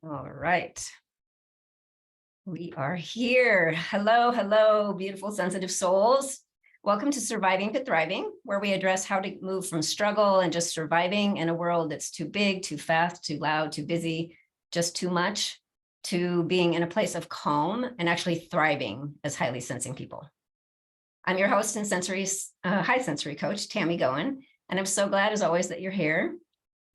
All right. We are here. Hello, hello, beautiful, sensitive souls. Welcome to Surviving to Thriving, where we address how to move from struggle and just surviving in a world that's too big, too fast, too loud, too busy, just too much, to being in a place of calm and actually thriving as highly sensing people. I'm your host and high sensory coach, Tammy Goen, and I'm so glad as always that you're here.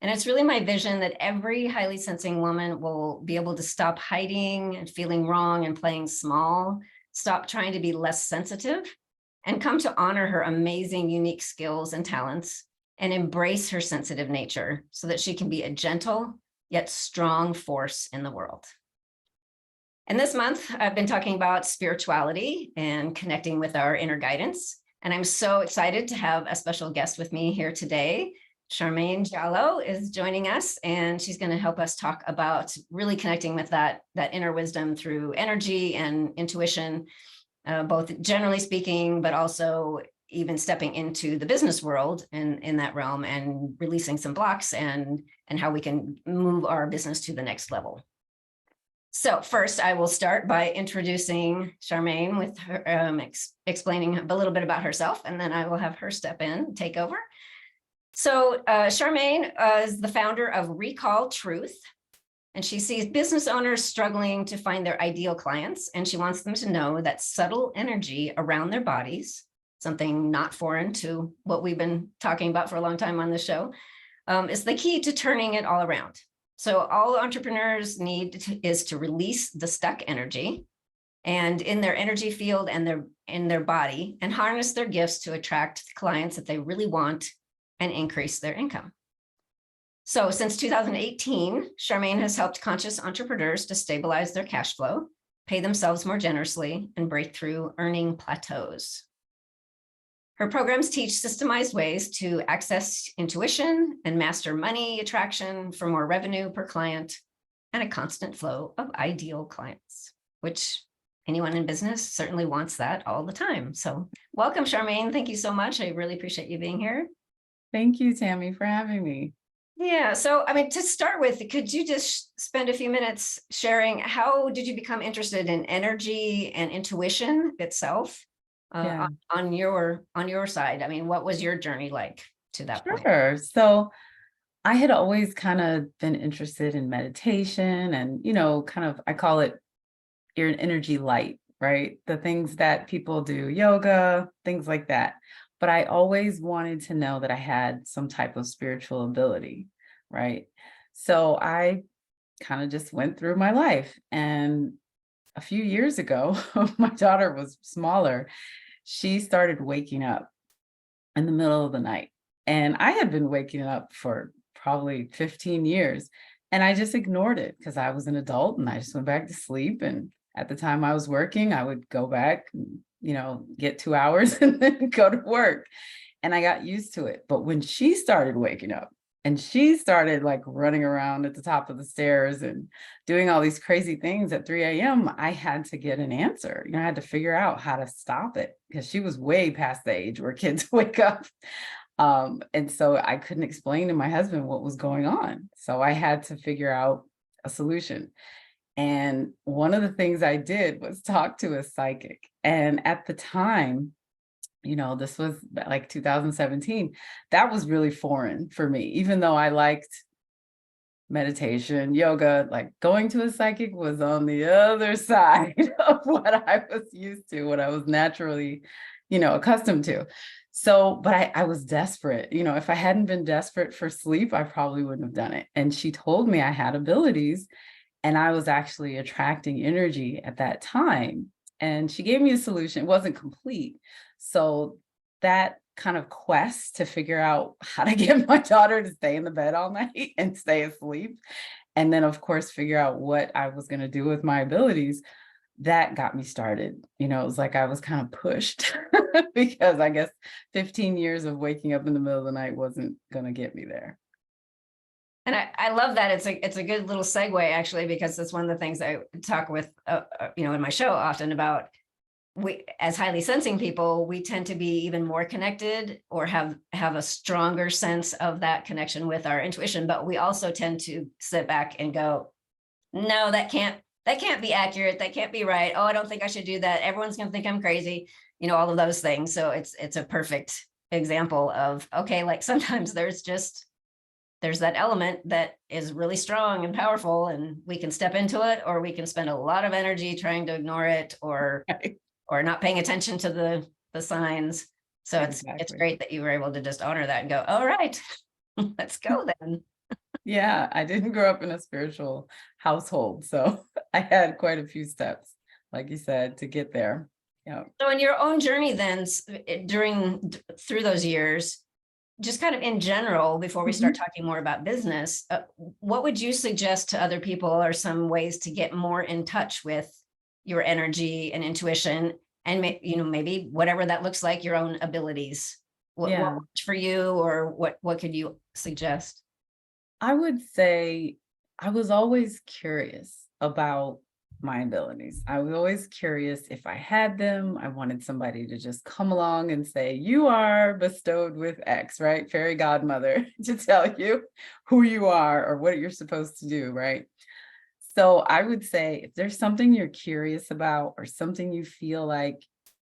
And it's really my vision that every highly sensing woman will be able to stop hiding and feeling wrong and playing small, stop trying to be less sensitive, and come to honor her amazing, unique skills and talents and embrace her sensitive nature so that she can be a gentle yet strong force in the world. And this month, I've been talking about spirituality and connecting with our inner guidance. And I'm so excited to have a special guest with me here today. Charmaine Diallo is joining us, and she's going to help us talk about really connecting with that inner wisdom through energy and intuition, both generally speaking, but also even stepping into the business world in that realm and releasing some blocks and how we can move our business to the next level. So first, I will start by introducing Charmaine with her, explaining a little bit about herself, and then I will have her step in, take over. So Charmaine is the founder of Recall Truth, and she sees business owners struggling to find their ideal clients, and she wants them to know that subtle energy around their bodies, something not foreign to what we've been talking about for a long time on the show, is the key to turning it all around. So all entrepreneurs need is to release the stuck energy and in their energy field and in their body, and harness their gifts to attract clients that they really want and increase their income. So since 2018, Charmaine has helped conscious entrepreneurs to stabilize their cash flow, pay themselves more generously, and break through earning plateaus. Her programs teach systemized ways to access intuition and master money attraction for more revenue per client and a constant flow of ideal clients, which anyone in business certainly wants that all the time. So welcome, Charmaine. Thank you so much. I really appreciate you being here. Thank you, Tammy, for having me. Yeah. So, I mean, to start with, could you just spend a few minutes sharing how did you become interested in energy and intuition itself on your side? I mean, what was your journey like to that point? Sure. So I had always kind of been interested in meditation and, kind of, I call it your energy light, right? The things that people do, yoga, things like that. But I always wanted to know that I had some type of spiritual ability, right? So I kind of just went through my life. And a few years ago, my daughter was smaller. She started waking up in the middle of the night. And I had been waking up for probably 15 years. And I just ignored it because I was an adult and I just went back to sleep. And at the time I was working, I would go back, get 2 hours and then go to work. And I got used to it. But when she started waking up and she started like running around at the top of the stairs and doing all these crazy things at 3 a.m., I had to get an answer. I had to figure out how to stop it because she was way past the age where kids wake up. And so I couldn't explain to my husband what was going on. So I had to figure out a solution. And one of the things I did was talk to a psychic. And at the time, this was like 2017, that was really foreign for me, even though I liked meditation, yoga, like going to a psychic was on the other side of what I was used to, what I was naturally, accustomed to. So, but I was desperate. If I hadn't been desperate for sleep, I probably wouldn't have done it. And she told me I had abilities and I was actually attracting energy at that time. And she gave me a solution. It wasn't complete. So that kind of quest to figure out how to get my daughter to stay in the bed all night and stay asleep. And then, of course, figure out what I was going to do with my abilities. That got me started. It was like I was kind of pushed because I guess 15 years of waking up in the middle of the night wasn't going to get me there. And I love that. It's a good little segue, actually, because that's one of the things I talk with, in my show often about. We, as highly sensing people, we tend to be even more connected or have a stronger sense of that connection with our intuition. But we also tend to sit back and go, no, that can't be accurate. That can't be right. Oh, I don't think I should do that. Everyone's going to think I'm crazy. All of those things. So it's a perfect example of, okay, like sometimes there's that element that is really strong and powerful, and we can step into it, or we can spend a lot of energy trying to ignore it, or Right. or not paying attention to the signs. So it's Exactly. great that you were able to just honor that and go, all right, let's go then. Yeah, I didn't grow up in a spiritual household, so I had quite a few steps, like you said, to get there. Yeah. So in your own journey then, through those years, just kind of in general, before we start Mhm. talking more about business, what would you suggest to other people are some ways to get more in touch with your energy and intuition, and maybe whatever that looks like, your own abilities? What Yeah. worked for you, or what could you suggest? I would say I was always curious about my abilities. I was always curious if I had them. I wanted somebody to just come along and say, "You are bestowed with X," right? Fairy godmother to tell you who you are or what you're supposed to do, right? So I would say if there's something you're curious about or something you feel like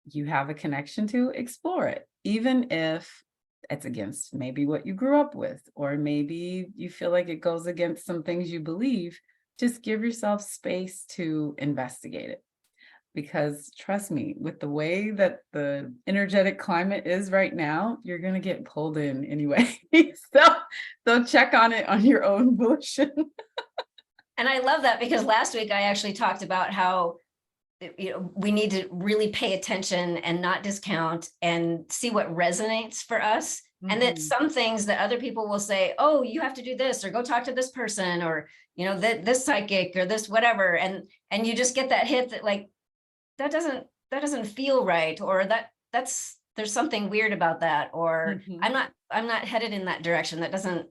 you have a connection to, explore it, even if it's against maybe what you grew up with, or maybe you feel like it goes against some things you believe. Just give yourself space to investigate it. Because trust me, with the way that the energetic climate is right now, you're going to get pulled in anyway. So check on it on your own volition. And I love that, because last week I actually talked about how we need to really pay attention and not discount and see what resonates for us. And that Mhm. some things that other people will say, oh, you have to do this, or go talk to this person, or that this psychic, or this whatever, and you just get that hit that, like, that doesn't feel right, or that's there's something weird about that, or Mhm. I'm not headed in that direction. That doesn't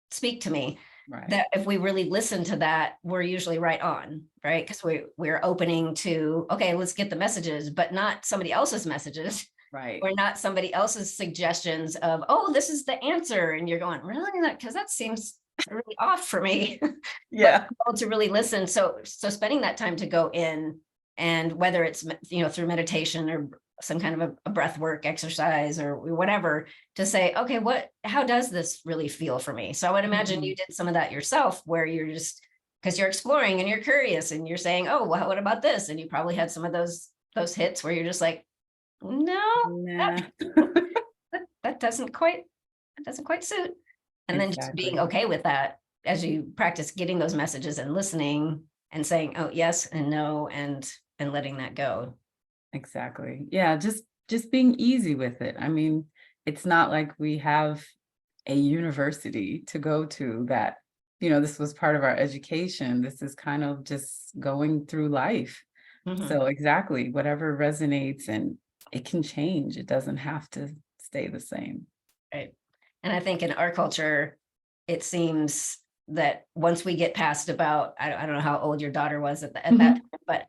speak to me. Right. That if we really listen to that, we're usually right on, right? Because we're opening to, okay, let's get the messages, but not somebody else's messages, Right. or not somebody else's suggestions of, oh, this is the answer, and you're going, really? That, because that seems really off for me. But Yeah. to really listen, so spending that time to go in, and whether it's through meditation, or some kind of a breath work exercise, or whatever, to say, okay, how does this really feel for me? So I would imagine Mhm. you did some of that yourself, where you're just, because you're exploring and you're curious and you're saying, oh, well, what about this? And you probably had some of those hits where you're just like, no, Nah. that doesn't quite suit. And then just being Exactly. okay with that as you practice getting those messages and listening and saying, oh, yes and no, and letting that go. Exactly. Yeah, just being easy with it. I mean, it's not like we have a university to go to that, this was part of our education. This is kind of just going through life. Mhm. So exactly, whatever resonates, and it can change. It doesn't have to stay the same. Right. And I think in our culture, it seems that once we get past about, I don't know how old your daughter was at that Mhm. time, but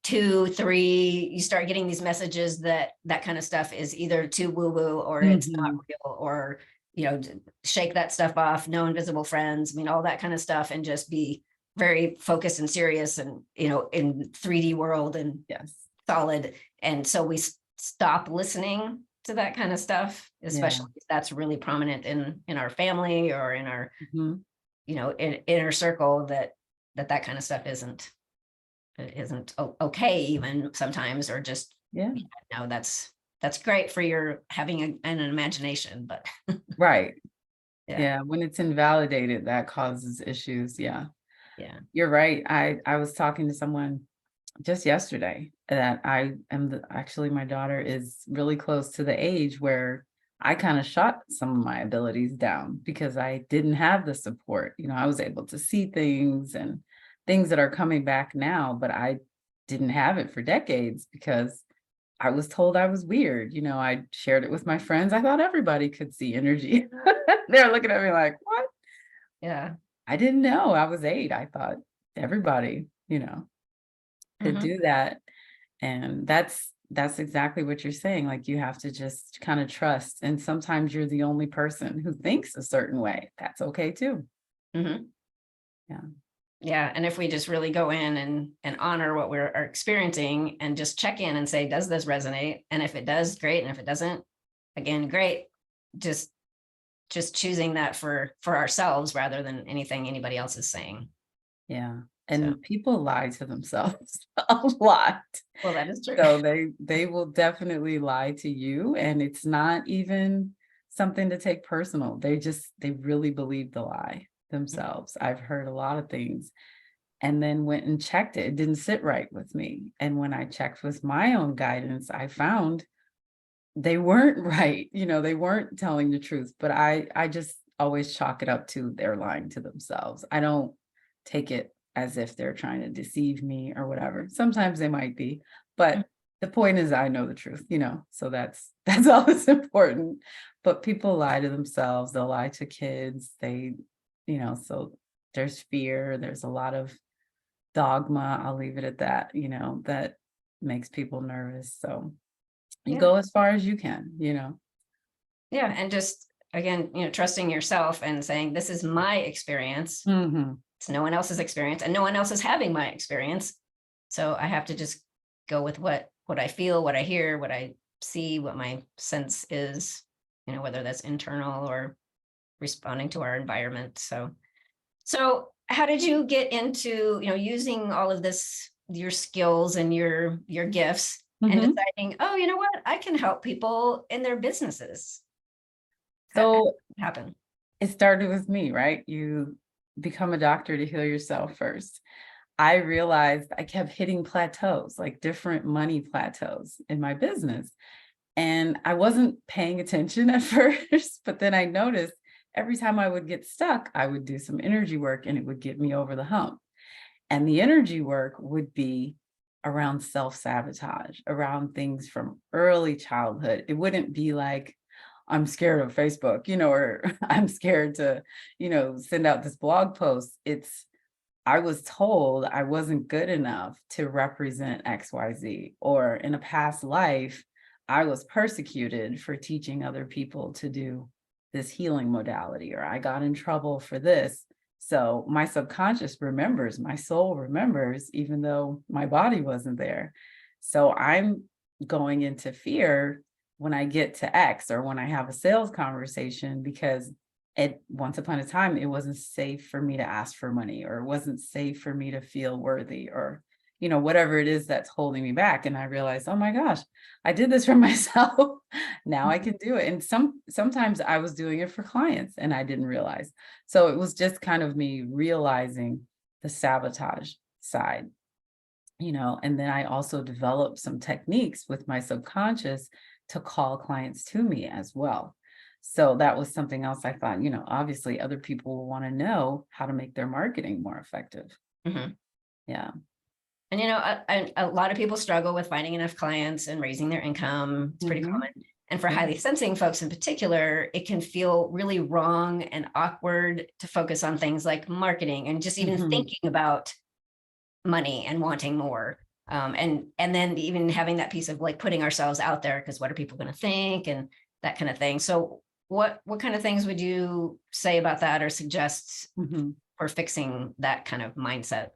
2, 3, you start getting these messages that kind of stuff is either too woo woo, or it's not Mhm. real, or shake that stuff off, no invisible friends. I mean, all that kind of stuff, and just be very focused and serious, and in 3D world, and Yes. solid. And so we stop listening to that kind of stuff, Yeah. especially if that's really prominent in our family, or in our Mhm. inner circle, that kind of stuff isn't okay even sometimes, or just, Yeah. no, that's great for your having an imagination, but Right. yeah, Yeah, when it's invalidated, that causes issues. Yeah. yeah. You're right. I was talking to someone just yesterday that actually my daughter is really close to the age where I kind of shot some of my abilities down because I didn't have the support. I was able to see things and things that are coming back now, but I didn't have it for decades because I was told I was weird. I shared it with my friends. I thought everybody could see energy. They're looking at me like, what? Yeah. I didn't know. I was 8. I thought everybody, could Hmm. do that. And that's exactly what you're saying. Like you have to just kind of trust. And sometimes you're the only person who thinks a certain way. That's okay too. Hmm. Yeah. Yeah. And if we just really go in and honor what we're are experiencing and just check in and say, does this resonate? And if it does, great. And if it doesn't, again, great. Just choosing that for ourselves rather than anything anybody else is saying. Yeah. So, And people lie to themselves a lot. well, that is true. So they will definitely lie to you, and it's not even something to take personal. They really believe the lie themselves. I've heard a lot of things and then went and checked it. It didn't sit right with me. And when I checked with my own guidance, I found they weren't right. They weren't telling the truth, but I just always chalk it up to they're lying to themselves. I don't take it as if they're trying to deceive me or whatever. Sometimes they might be, but the point is I know the truth, so that's all that's important. But people lie to themselves, they'll lie to kids, so there's fear, there's a lot of dogma, I'll leave it at that, that makes people nervous. So you Yeah. go as far as you can, Yeah. And just again, trusting yourself and saying, this is my experience. Mhm. It's no one else's experience and no one else is having my experience. So I have to just go with what I feel, what I hear, what I see, what my sense is, whether that's internal or responding to our environment. So how did you get into, using all of this, your skills and your gifts and Mhm. deciding, oh, you know what, I can help people in their businesses? How So did it happen? it started with me, right? You become a doctor to heal yourself first. I realized I kept hitting plateaus, like different money plateaus in my business. And I wasn't paying attention at first, but then I noticed every time I would get stuck, I would do some energy work and it would get me over the hump. And the energy work would be around self-sabotage, around things from early childhood. It wouldn't be like, I'm scared of Facebook, or I'm scared to, send out this blog post. I was told I wasn't good enough to represent XYZ, or in a past life, I was persecuted for teaching other people to do this healing modality, or I got in trouble for this. So my subconscious remembers, my soul remembers, even though my body wasn't there. So I'm going into fear when I get to X or when I have a sales conversation, because once upon a time, it wasn't safe for me to ask for money, or it wasn't safe for me to feel worthy, or, whatever it is that's holding me back. And I realized, oh my gosh, I did this for myself. Now I can do it. And sometimes I was doing it for clients and I didn't realize. So it was just kind of me realizing the sabotage side, and then I also developed some techniques with my subconscious to call clients to me as well. So that was something else I thought, obviously other people will want to know how to make their marketing more effective. Mhm. Yeah. And a lot of people struggle with finding enough clients and raising their income. It's pretty Mhm. common. And for Yeah. highly sensing folks in particular, it can feel really wrong and awkward to focus on things like marketing and just even Mhm. thinking about money and wanting more. And then even having that piece of like putting ourselves out there, because what are people going to think and that kind of thing. So what kind of things would you say about that or suggest Mhm. for fixing that kind of mindset?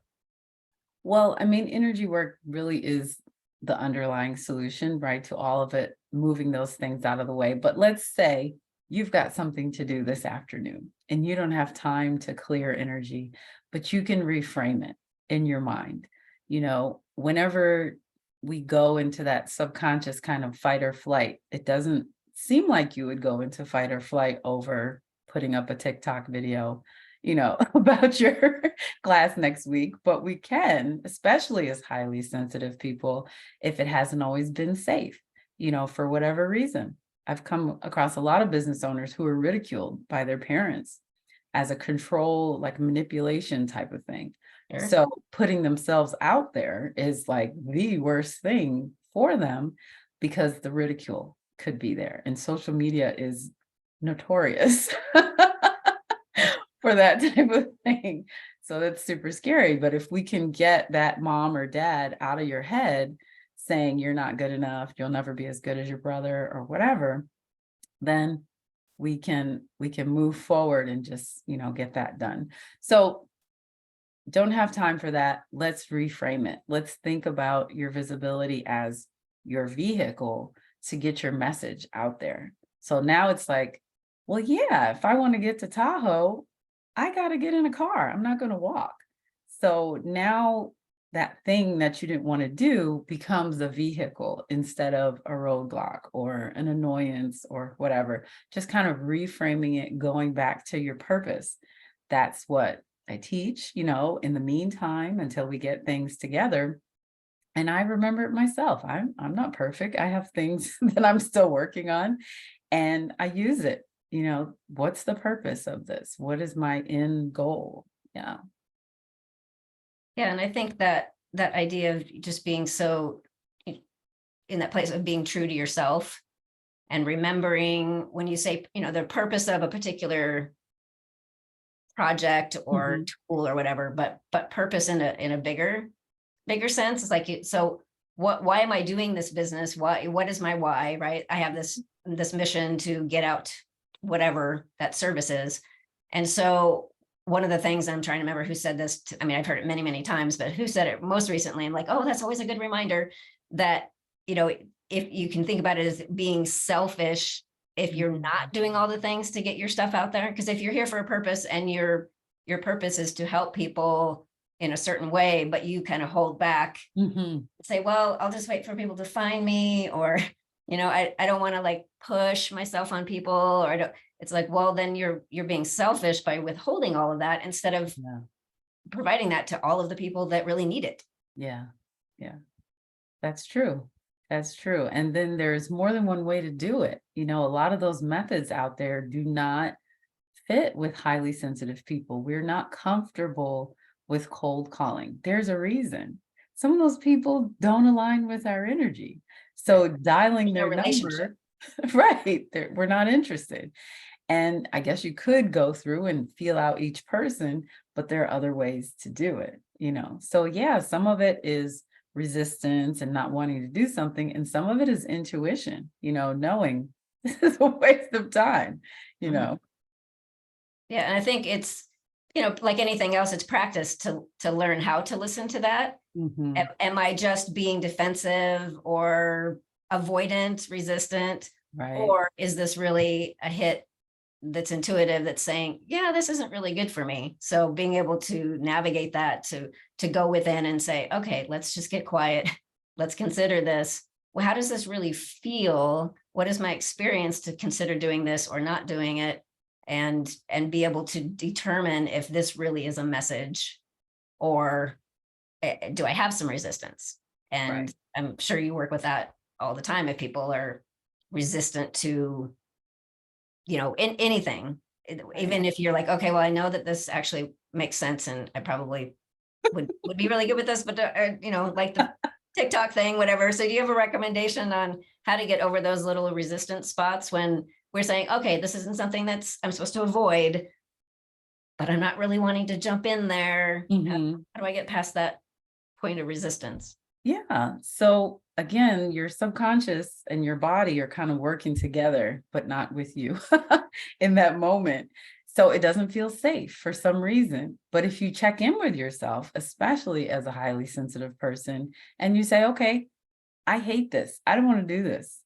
Well, I mean, energy work really is the underlying solution, right, to all of it, moving those things out of the way. But let's say you've got something to do this afternoon and you don't have time to clear energy, but you can reframe it in your mind. Whenever we go into that subconscious kind of fight or flight, it doesn't seem like you would go into fight or flight over putting up a TikTok video, about your class next week, but we can, especially as highly sensitive people, if it hasn't always been safe, for whatever reason. I've come across a lot of business owners who are ridiculed by their parents as a control, like manipulation type of thing. Sure. So putting themselves out there is like the worst thing for them because the ridicule could be there. And social media is notorious for that type of thing. So that's super scary. But if we can get that mom or dad out of your head saying you're not good enough, you'll never be as good as your brother or whatever, then we can move forward and just, get that done. So don't have time for that. Let's reframe it. Let's think about your visibility as your vehicle to get your message out there. So now it's like, well, yeah, if I want to get to Tahoe, I got to get in a car. I'm not going to walk. So now that thing that you didn't want to do becomes a vehicle instead of a roadblock or an annoyance or whatever. Just kind of reframing it, going back to your purpose. That's what I teach, in the meantime, until we get things together. And I remember it myself. I'm not perfect. I have things that I'm still working on, and I use it. What's the purpose of this? What is my end goal? Yeah. Yeah, and I think that that idea of just being so in that place of being true to yourself and remembering when you say, the purpose of a particular project or Mhm. tool or whatever, but purpose in a bigger sense. It's like, so why am I doing this business? What is my why? Right. I have this mission to get out whatever that service is. And so one of the things, I'm trying to remember who said this, I mean, I've heard it many, many times, but who said it most recently? I'm like, oh, that's always a good reminder that, if you can think about it as being selfish, if you're Mhm. not doing all the things to get your stuff out there, because if you're here for a purpose and your purpose is to help people in a certain way, but you kind of hold back, Mhm. say, well, I'll just wait for people to find me, or, I don't want to like push myself on people, or I don't, it's like, well, then you're being selfish by withholding all of that instead of Yeah. providing that to all of the people that really need it. Yeah. Yeah. That's true. That's true. And then there's more than one way to do it. A lot of those methods out there do not fit with highly sensitive people. We're not comfortable with cold calling. There's a reason. Some of those people don't align with our energy. Right. So dialing There's no their relationship. number, right, we're not interested. And I guess you could go through and feel out each person, but there are other ways to do it. So yeah, some of it is resistance and not wanting to do something, and some of it is intuition, knowing this is a waste of time, you Mhm. know. Yeah, and I think it's, like anything else, it's practice to learn how to listen to that. Mhm. Am I just being defensive or avoidant, resistant, Right. or is this really a hit that's intuitive, that's saying, yeah, this isn't really good for me? So being able to navigate that, to go within and say, okay, let's just get quiet. Let's consider this. Well, how does this really feel? What is my experience to consider doing this or not doing it? And be able to determine if this really is a message, or do I have some resistance? And Right. I'm sure you work with that all the time. If people are resistant to, in anything, Right. even if you're like, okay, well, I know that this actually makes sense, and I probably would be really good with this, but like the TikTok thing, whatever. So do you have a recommendation on how to get over those little resistance spots when we're saying, okay, this isn't something that's I'm supposed to avoid, but I'm not really wanting to jump in there. Mhm. How do I get past that point of resistance? Yeah. So again, your subconscious and your body are kind of working together, but not with you in that moment. So it doesn't feel safe for some reason. But if you check in with yourself, especially as a highly sensitive person, and you say, okay, I hate this. I don't want to do this.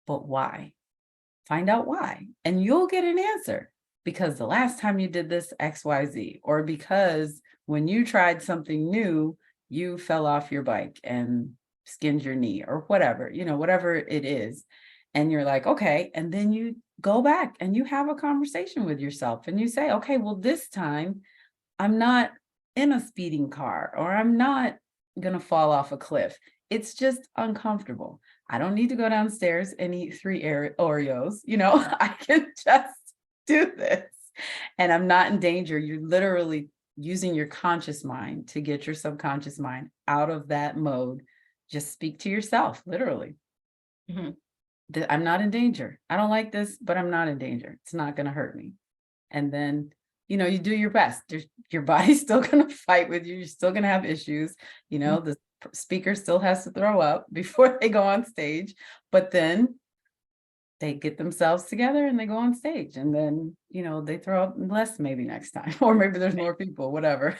But why? Find out why. And you'll get an answer, because the last time you did this, XYZ, or because when you tried something new, you fell off your bike and skinned your knee, or whatever, whatever it is. And you're like, okay. And then you go back and you have a conversation with yourself and you say, okay, well, this time I'm not in a speeding car, or I'm not going to fall off a cliff. It's just uncomfortable. I don't need to go downstairs and eat three Oreos. I can just do this, and I'm not in danger. You're literally using your conscious mind to get your subconscious mind out of that mode. Just speak to yourself, literally. Mhm. I'm not in danger. I don't like this, but I'm not in danger. It's not going to hurt me. And then, you do your best. Your body's still going to fight with you. You're still going to have issues. The speaker still has to throw up before they go on stage, but then they get themselves together and they go on stage, and then, they throw up less maybe next time, or maybe there's more people, whatever.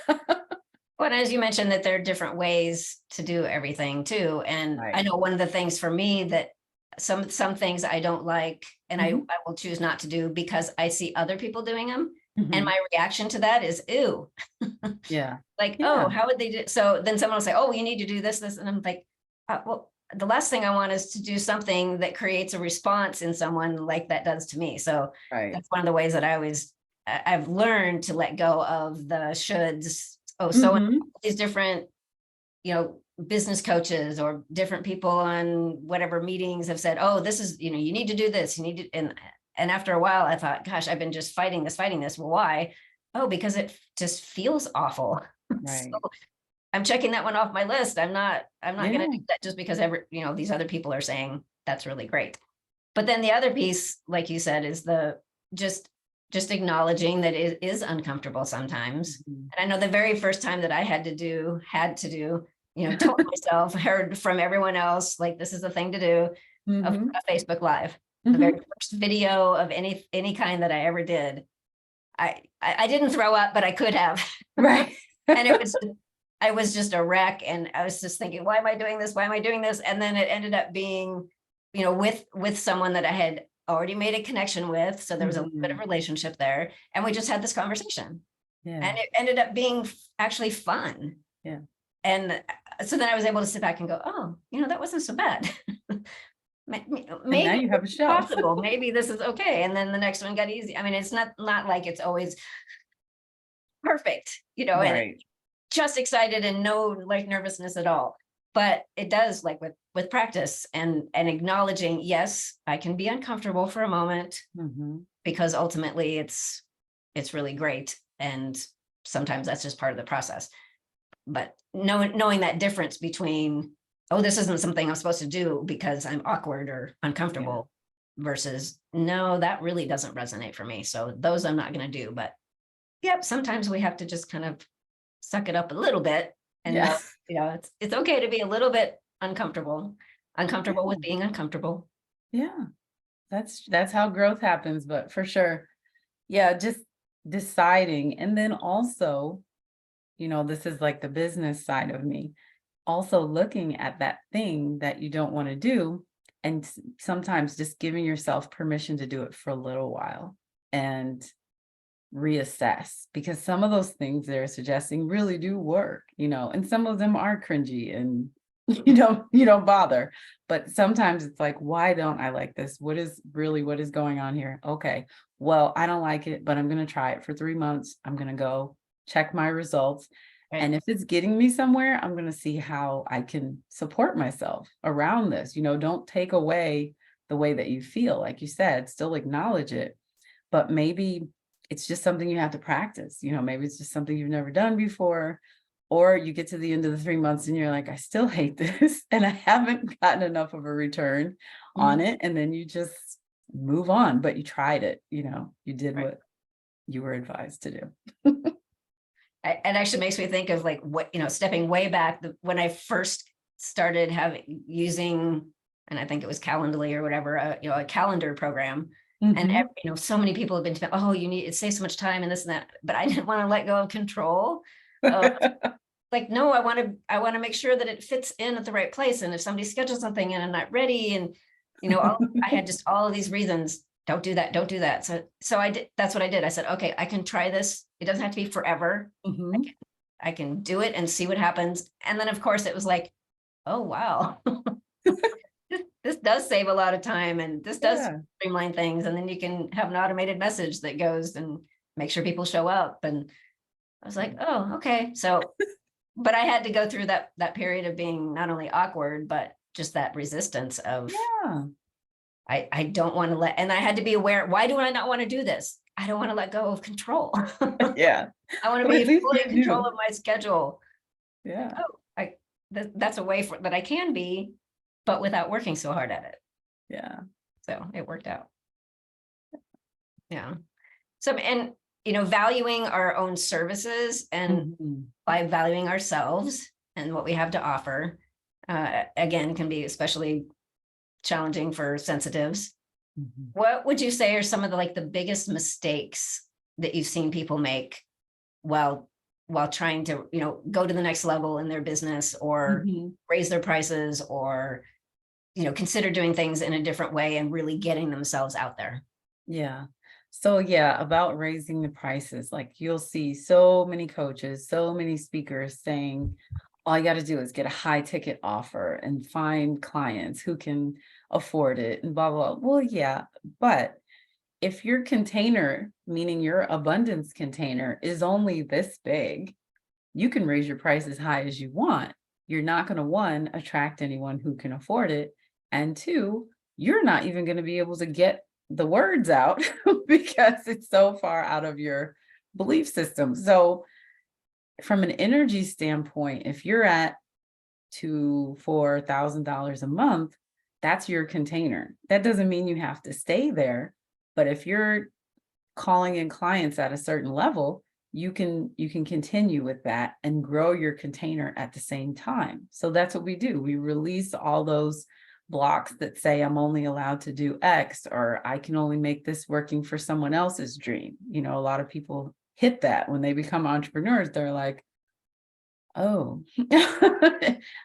Well, as you mentioned that there are different ways to do everything too. And I Right. know one of the things for me that some things I don't like and I Mhm. will choose not to do because I see other people doing them. And Mhm. my reaction to that is, ew, Yeah. like, Yeah. oh, how would they do? So then someone will say, oh, you need to do this, this. And I'm like, well, the last thing I want is to do something that creates a response in someone like that does to me. So Right. that's one of the ways that I've learned to let go of the shoulds. Oh, so Mhm. these different, business coaches or different people on whatever meetings have said, oh, this is, you need to do this, you need to, and after a while I thought, gosh, I've been just fighting this. Well, why? Oh, because it just feels awful. So Right. I'm checking that one off my list. I'm not going to Yeah. do that just because these other people are saying that's really great. But then the other piece, like you said, is the just just acknowledging that it is uncomfortable sometimes. Mhm. And I know the very first time that I had to do, told myself, heard from everyone else, like this is the thing to do, of Mhm. a Facebook Live. The very Mhm. first video of any kind that I ever did. I didn't throw up, but I could have. Right. And I was just a wreck. And I was just thinking, why am I doing this? Why am I doing this? And then it ended up being, with someone that I had already made a connection with. So there was a little bit of Mhm. relationship there. And we just had this conversation. Yeah. And it ended up being actually fun. Yeah. And so then I was able to sit back and go, oh, that wasn't so bad. And now Maybe you have a it's show. possible. Maybe this is okay. And then the next one got easy. I mean, it's not like it's always perfect, and Right. just excited and no like nervousness at all. But it does, like with practice and acknowledging, yes, I can be uncomfortable for a moment Mhm. because ultimately it's really great. And sometimes that's just part of the process. But knowing that difference between, oh, this isn't something I'm supposed to do because I'm awkward or Yeah. uncomfortable, versus no, that really doesn't resonate for me. So those I'm not going to do. But yep, sometimes we have to just kind of suck it up a little bit and Yeah. know, it's okay to be a little bit uncomfortable with Yeah. being uncomfortable. Yeah. That's how growth happens, but for sure. Yeah, just deciding. And then also, this is like the business side of me. Also looking at that thing that you don't want to do and sometimes just giving yourself permission to do it for a little while and reassess, because some of those things they're suggesting really do work, and some of them are cringy and you don't bother. But sometimes it's like, why don't I like this? What is going on here? Okay, well, I don't like it, but I'm going to try it for 3 months. I'm going to go check my results. Right. And if it's getting me somewhere, I'm going to see how I can support myself around this. Don't take away the way that you feel. Like you said, still acknowledge it, but maybe it's just something you have to practice. Maybe it's just something you've never done before, or you get to the end of the 3 months and you're like, I still hate this and I haven't gotten enough of a return on Mhm. it. And then you just move on, but you tried it, you did Right. what you were advised to do. It actually makes me think of like what, stepping way back, when I first started using, and I think it was Calendly or whatever, a calendar program. And Mhm. so many people have been to, oh, it saves so much time and this and that, but I didn't want to let go of control. Like, no, I want to make sure that it fits in at the right place. And if somebody schedules something and I'm not ready, and I had just all of these reasons, don't do that, don't do that. So I did, that's what I did. I said, okay, I can try this. It doesn't have to be forever. I Mhm. can, I can do it and see what happens. And then of course it was like, oh wow, this does save a lot of time and this does Yeah. streamline things. And then you can have an automated message that goes and make sure people show up. And I was like, oh, okay. So but I had to go through that period of being not only awkward, but just that resistance of, Yeah. I don't want to and I had to be aware, why do I not want to do this? I don't want to let go of control. Yeah. I want to But be at least fully you in control do. of my schedule. Like, Yeah. oh, that's a way that I can be, but without working so hard at it. Yeah. So it worked out. Yeah. So, and, valuing our own services and Mhm. by valuing ourselves and what we have to offer, again, can be especially challenging for sensitives. Mhm. What would you say are some of the biggest mistakes that you've seen people make while while trying to, go to the next level in their business or Mhm. raise their prices or, consider doing things in a different way and really getting themselves out there. Yeah. So yeah, about raising the prices, like you'll see so many coaches, so many speakers saying, all you got to do is get a high ticket offer and find clients who can afford it and blah, blah, blah. Well, yeah, but if your container, meaning your abundance container, is only this big, you can raise your price as high as you want. You're not going to, one, attract anyone who can afford it. And two, you're not even going to be able to get the words out because it's so far out of your belief system. So, from an energy standpoint, if you're at $2,000-4,000 a month, that's your container. That doesn't mean you have to stay there. But if you're calling in clients at a certain level, you can continue with that and grow your container at the same time. So that's what we do. We release all those blocks that say I'm only allowed to do X, or I can only make this working for someone else's dream. A lot of people hit that when they become entrepreneurs. They're like, oh,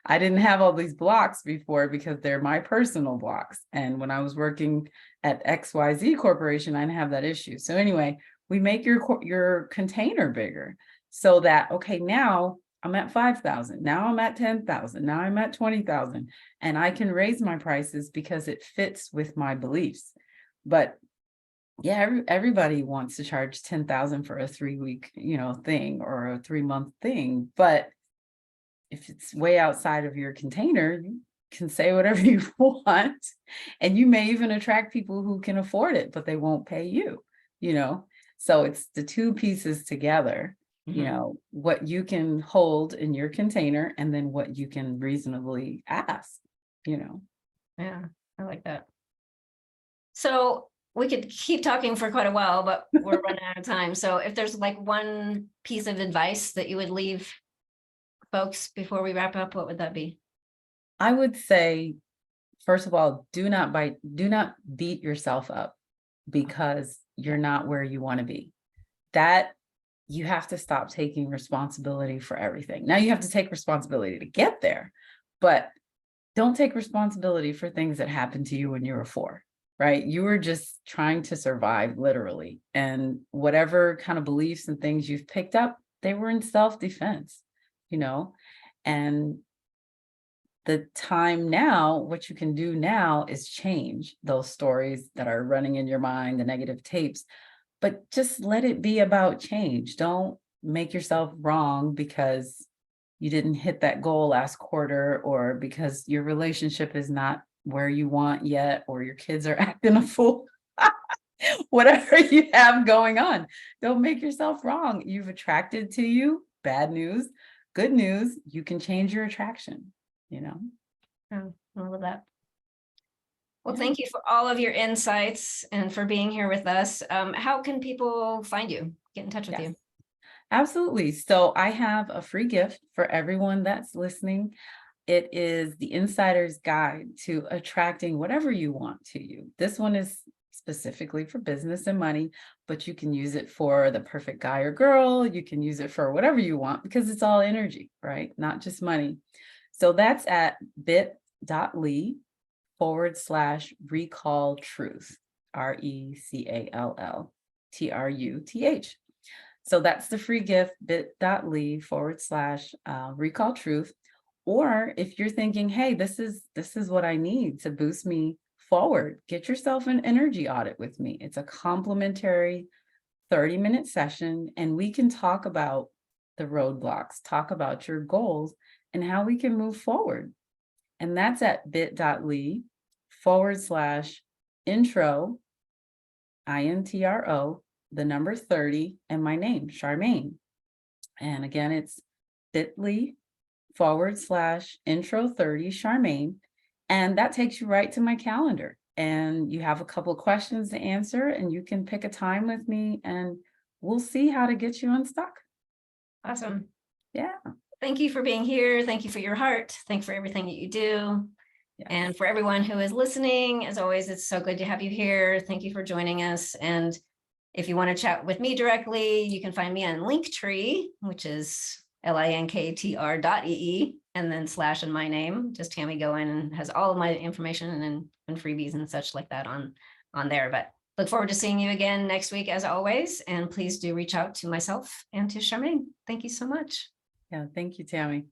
I didn't have all these blocks before because they're my personal blocks. And when I was working at XYZ Corporation, I didn't have that issue. So anyway, we make your container bigger so that, okay, now I'm at 5,000. Now I'm at 10,000. Now I'm at 20,000. And I can raise my prices because it fits with my beliefs. But yeah, everybody wants to charge 10,000 for a 3-week, thing or a 3-month thing. But if it's way outside of your container, you can say whatever you want. And you may even attract people who can afford it, but they won't pay you. So it's the two pieces together, what you can hold in your container and then what you can reasonably ask. Yeah, I like that. So we could keep talking for quite a while, but we're running out of time. So if there's like one piece of advice that you would leave folks before we wrap up, what would that be? I would say, first of all, do not beat yourself up because you're not where you want to be. That you have to stop taking responsibility for everything. Now you have to take responsibility to get there, but don't take responsibility for things that happened to you when you were 4, right? You were just trying to survive, literally. And whatever kind of beliefs and things you've picked up, they were in self-defense. And the time now, what you can do now is change those stories that are running in your mind, the negative tapes, but just let it be about change. Don't make yourself wrong because you didn't hit that goal last quarter, or because your relationship is not where you want yet, or your kids are acting a fool. Whatever you have going on, don't make yourself wrong. You've attracted to you bad news, good news. You can change your attraction. Oh, I love that. Well, Yeah. thank you for all of your insights and for being here with us. How can people find you, get in touch with Yes. you? Absolutely. So I have a free gift for everyone that's listening. It is the Insider's Guide to Attracting Whatever You Want to You. This one is specifically for business and money, but you can use it for the perfect guy or girl. You can use it for whatever you want because it's all energy, right? Not just money. So that's at bit.ly/recall truth, RECALLTRUTH. So that's the free gift, bit.ly/recall truth. Or if you're thinking, hey, this is what I need to boost me forward, get yourself an energy audit with me. It's a complimentary 30-minute session, and we can talk about the roadblocks, talk about your goals, and how we can move forward. And that's at bit.ly/intro, INTRO, the number 30, and my name, Charmaine. And again, it's bit.ly/intro 30 Charmaine. And that takes you right to my calendar. And you have a couple of questions to answer, and you can pick a time with me, and we'll see how to get you unstuck. Awesome. Yeah. Thank you for being here. Thank you for your heart. Thank you for everything that you do. Yes. And for everyone who is listening, as always, it's so good to have you here. Thank you for joining us. And If you want to chat with me directly, you can find me on Linktree, which is linktr.ee, and then / and my name. Just Tammy go in and has all of my information and freebies and such like that on there. But look forward to seeing you again next week, as always. And please do reach out to myself and to Charmaine. Thank you so much. Yeah, thank you, Tammy.